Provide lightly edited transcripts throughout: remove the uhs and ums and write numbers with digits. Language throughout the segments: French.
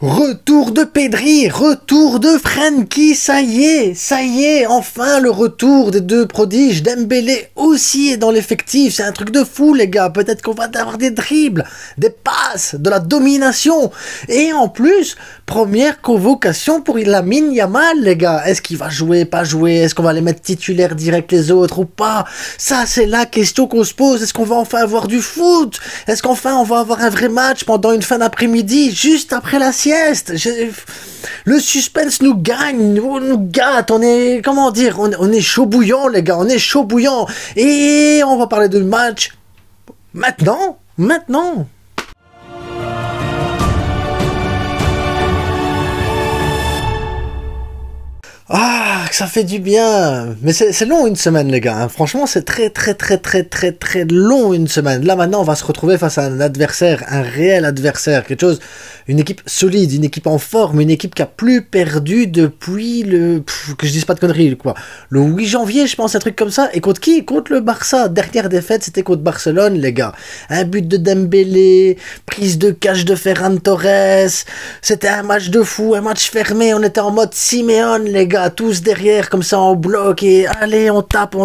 Retour de Pedri, retour de Frenkie, ça y est, enfin le retour des deux prodiges. Dembélé aussi est dans l'effectif, c'est un truc de fou les gars, peut-être qu'on va avoir des dribbles, des passes, de la domination, et en plus, première convocation pour Lamine Yamal les gars. Est-ce qu'il va jouer, pas jouer, est-ce qu'on va les mettre titulaires direct les autres ou pas? Ça c'est la question qu'on se pose, est-ce qu'on va enfin avoir du foot? Est-ce qu'enfin on va avoir un vrai match pendant une fin d'après-midi, juste après la sieste? Le suspense nous gagne, nous gâte, on est, comment dire, on est chaud bouillant les gars, on est chaud bouillant, et on va parler du match maintenant. Ah, ça fait du bien. Mais c'est long une semaine les gars, hein. Franchement c'est très long une semaine. Là maintenant on va se retrouver face à un adversaire, un réel adversaire, quelque chose, une équipe solide, une équipe en forme, une équipe qui a plus perdu depuis que je dise pas de conneries quoi. Le 8 janvier je pense, un truc comme ça. Et contre qui? Contre le Barça. Dernière défaite c'était contre Barcelone les gars. Un but de Dembélé, prise de cache de Ferran Torres. C'était un match de fou, un match fermé, on était en mode Simeone les gars, tous derrière comme ça en bloc, et allez on tape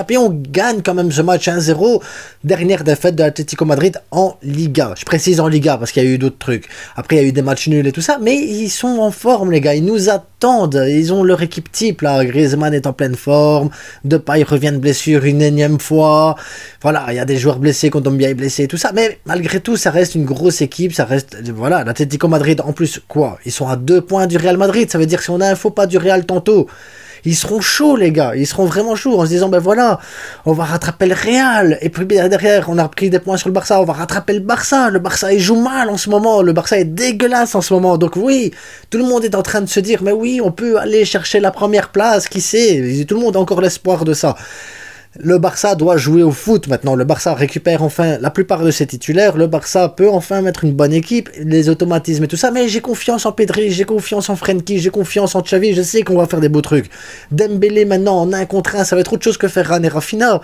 et on gagne quand même ce match 1-0. Dernière défaite de l'Atlético Madrid en Liga, je précise en Liga parce qu'il y a eu d'autres trucs, après il y a eu des matchs nuls et tout ça, mais ils sont en forme les gars, ils nous attendent, ils ont leur équipe type là, Griezmann est en pleine forme, Depay revient de blessure une énième fois, voilà, il y a des joueurs blessés, Kondogbia est blessé et tout ça, mais malgré tout ça reste une grosse équipe, ça reste, voilà, l'Atlético Madrid en plus quoi, ils sont à 2 points du Real Madrid, ça veut dire que si on a un faux pas du Real tantôt, ils seront chauds les gars, ils seront vraiment chauds en se disant ben voilà, on va rattraper le Real, et puis derrière on a pris des points sur le Barça, on va rattraper le Barça il joue mal en ce moment, le Barça est dégueulasse en ce moment, donc oui, tout le monde est en train de se dire mais oui, on peut aller chercher la première place, qui sait, tout le monde a encore l'espoir de ça. Le Barça doit jouer au foot maintenant, le Barça récupère enfin la plupart de ses titulaires, le Barça peut enfin mettre une bonne équipe, les automatismes et tout ça, mais j'ai confiance en Pedri, j'ai confiance en Frenkie, j'ai confiance en Xavi, je sais qu'on va faire des beaux trucs. Dembélé maintenant en 1 contre 1, ça va être autre chose que Ferran et Rafinha,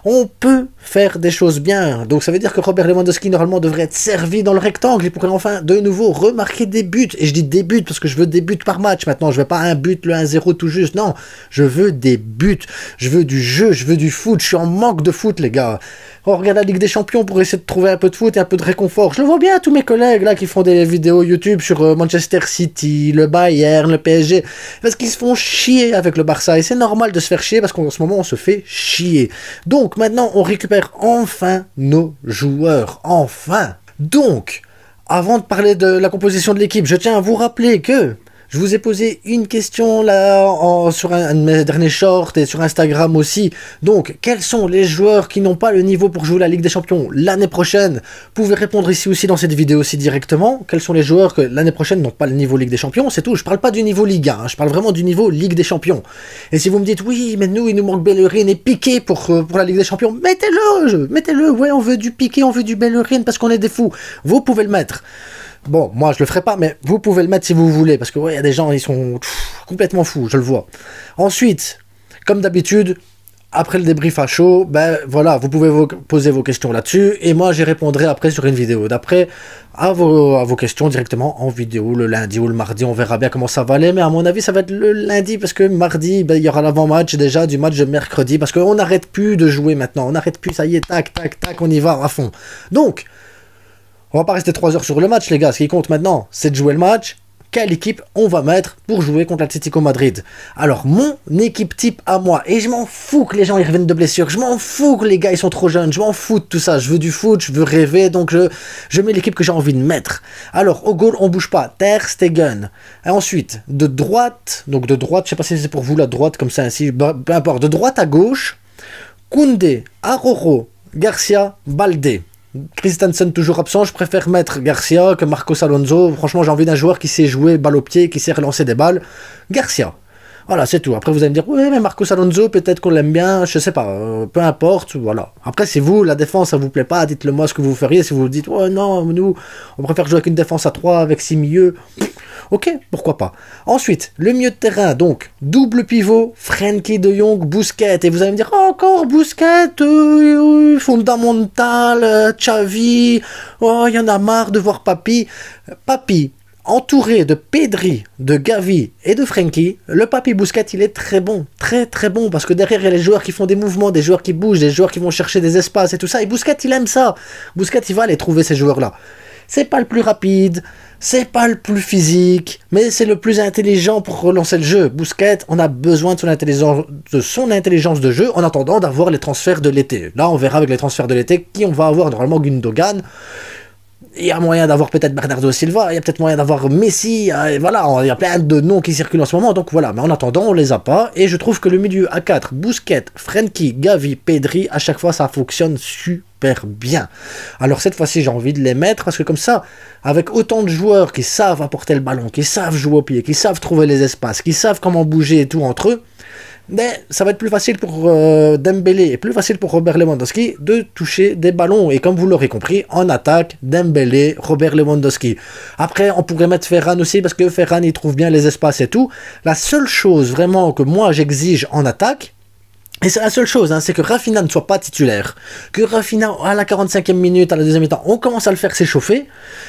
on peut faire des choses bien, donc ça veut dire que Robert Lewandowski normalement devrait être servi dans le rectangle, il pourrait enfin de nouveau remarquer des buts, et je dis des buts parce que je veux des buts par match maintenant, je veux pas un but, le 1-0 tout juste, non, je veux des buts, je veux du jeu, je veux du foot, je suis en manque de foot les gars. On regarde la Ligue des Champions pour essayer de trouver un peu de foot et un peu de réconfort. Je le vois bien, tous mes collègues là qui font des vidéos YouTube sur Manchester City, le Bayern, le PSG, parce qu'ils se font chier avec le Barça, et c'est normal de se faire chier parce qu'en ce moment on se fait chier. Donc maintenant on récupère enfin nos joueurs, enfin. Donc, avant de parler de la composition de l'équipe, je tiens à vous rappeler que je vous ai posé une question là sur un de mes derniers shorts et sur Instagram aussi. Donc, quels sont les joueurs qui n'ont pas le niveau pour jouer la Ligue des Champions l'année prochaine? Vous pouvez répondre ici aussi dans cette vidéo aussi directement. Quels sont les joueurs que l'année prochaine n'ont pas le niveau Ligue des Champions? C'est tout. Je parle pas du niveau Liga, hein. Je parle vraiment du niveau Ligue des Champions. Et si vous me dites oui, mais nous il nous manque Bellerin et Piqué pour la Ligue des Champions, mettez-le. Ouais, on veut du Piqué, on veut du Bellerin parce qu'on est des fous. Vous pouvez le mettre. Bon, moi je le ferai pas, mais vous pouvez le mettre si vous voulez, parce que ouais, il y a des gens, ils sont complètement fous, je le vois. Ensuite, comme d'habitude, après le débrief à chaud, ben voilà, vous pouvez poser vos questions là-dessus, et moi j'y répondrai après sur une vidéo. D'après, à vos questions directement en vidéo, le lundi ou le mardi, on verra bien comment ça va aller, mais à mon avis ça va être le lundi, parce que mardi, ben, il y aura l'avant-match déjà du match de mercredi, parce qu'on n'arrête plus de jouer maintenant, on n'arrête plus, ça y est, tac, on y va à fond. Donc, on va pas rester 3 heures sur le match les gars, ce qui compte maintenant c'est de jouer le match. Quelle équipe on va mettre pour jouer contre l'Atlético Madrid? Alors mon équipe type à moi, et je m'en fous que les gens ils reviennent de blessure, je m'en fous que les gars ils sont trop jeunes, je m'en fous de tout ça, je veux du foot, je veux rêver, donc je mets l'équipe que j'ai envie de mettre. Alors au goal on bouge pas, Ter Stegen. Et ensuite de droite, je sais pas si c'est pour vous la droite comme ça ainsi, peu importe, de droite à gauche, Koundé, Araujo, Garcia, Baldé. Christensen toujours absent, je préfère mettre Garcia que Marcos Alonso. Franchement j'ai envie d'un joueur qui sait jouer balle au pied, qui sait relancer des balles. Garcia. Voilà, c'est tout. Après vous allez me dire ouais mais Marcos Alonso peut-être qu'on l'aime bien, je sais pas, peu importe, voilà. Après si vous la défense ça vous plaît pas, dites-le moi ce que vous feriez. Si vous vous dites ouais non, nous on préfère jouer avec une défense à 3 avec 6 milieux, ok, pourquoi pas. Ensuite, le milieu de terrain, donc, double pivot, Frenkie de Jong, Busquets, et vous allez me dire, oh, encore Busquets, fondamental, Xavi, oh, il y en a marre de voir Papi. Papi, entouré de Pedri, de Gavi et de Frenkie, le papy Busquets, il est très bon, très très bon, parce que derrière, il y a les joueurs qui font des mouvements, des joueurs qui bougent, des joueurs qui vont chercher des espaces et tout ça, et Busquets, il aime ça. Busquets, il va aller trouver ces joueurs-là. C'est pas le plus rapide, c'est pas le plus physique, mais c'est le plus intelligent pour relancer le jeu. Busquets, on a besoin de son intelligence de jeu en attendant d'avoir les transferts de l'été. Là, on verra avec les transferts de l'été qui on va avoir. Normalement, Gundogan. Il y a moyen d'avoir peut-être Bernardo Silva, il y a peut-être moyen d'avoir Messi, et voilà, il y a plein de noms qui circulent en ce moment, donc voilà, mais en attendant, on les a pas, et je trouve que le milieu à 4, Busquets, Frenkie, Gavi, Pedri, à chaque fois, ça fonctionne super bien. Alors cette fois-ci, j'ai envie de les mettre, parce que comme ça, avec autant de joueurs qui savent apporter le ballon, qui savent jouer au pied, qui savent trouver les espaces, qui savent comment bouger et tout entre eux, mais ça va être plus facile pour Dembélé et plus facile pour Robert Lewandowski de toucher des ballons. Et comme vous l'aurez compris, en attaque, Dembélé, Robert Lewandowski. Après, on pourrait mettre Ferran aussi parce que Ferran, il trouve bien les espaces et tout. La seule chose vraiment que moi j'exige en attaque, et c'est la seule chose, hein, c'est que Rafinha ne soit pas titulaire. Que Rafinha, à la 45e minute, à la deuxième mi-temps, on commence à le faire s'échauffer.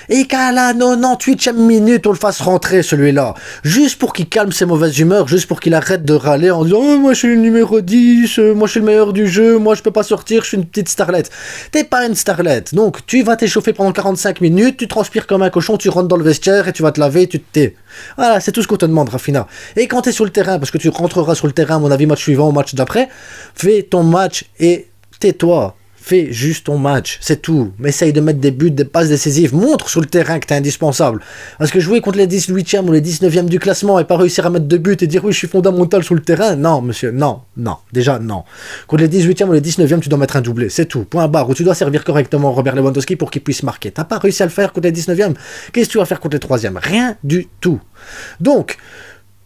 Et qu'à la 98e minute, on le fasse rentrer, celui-là. Juste pour qu'il calme ses mauvaises humeurs, juste pour qu'il arrête de râler en disant oh, « Moi, je suis le numéro 10, moi, je suis le meilleur du jeu, moi, je peux pas sortir, je suis une petite starlette. » T'es pas une starlette. Donc, tu vas t'échauffer pendant 45 minutes, tu transpires comme un cochon, tu rentres dans le vestiaire et tu vas te laver et tu te tais. Voilà, c'est tout ce qu'on te demande, Rafinha. Et quand t'es sur le terrain, parce que tu rentreras sur le terrain, à mon avis, match suivant, match d'après, fais ton match et tais-toi. Fais juste ton match, c'est tout. Mais essaye de mettre des buts, des passes décisives. Montre sur le terrain que t'es indispensable. Parce que jouer contre les 18e ou les 19e du classement et pas réussir à mettre de buts et dire oui, je suis fondamental sur le terrain, non, monsieur, non, non. Déjà, non. Contre les 18e ou les 19e, tu dois mettre un doublé, c'est tout. Point barre. Ou tu dois servir correctement Robert Lewandowski pour qu'il puisse marquer. T'as pas réussi à le faire contre les 19e. Qu'est-ce que tu vas faire contre les 3e? Rien du tout. Donc,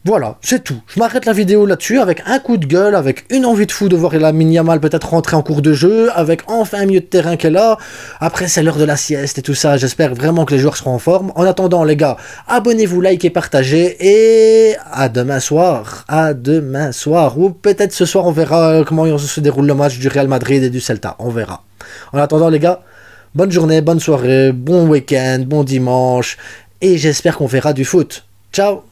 voilà, c'est tout. Je m'arrête la vidéo là-dessus avec un coup de gueule, avec une envie de fou de voir Lamine Yamal peut-être rentrer en cours de jeu, avec enfin un milieu de terrain qu'elle est là. Après, c'est l'heure de la sieste et tout ça. J'espère vraiment que les joueurs seront en forme. En attendant, les gars, abonnez-vous, likez, partagez et à demain soir. À demain soir. Ou peut-être ce soir, on verra comment se déroule le match du Real Madrid et du Celta. On verra. En attendant, les gars, bonne journée, bonne soirée, bon week-end, bon dimanche et j'espère qu'on verra du foot. Ciao!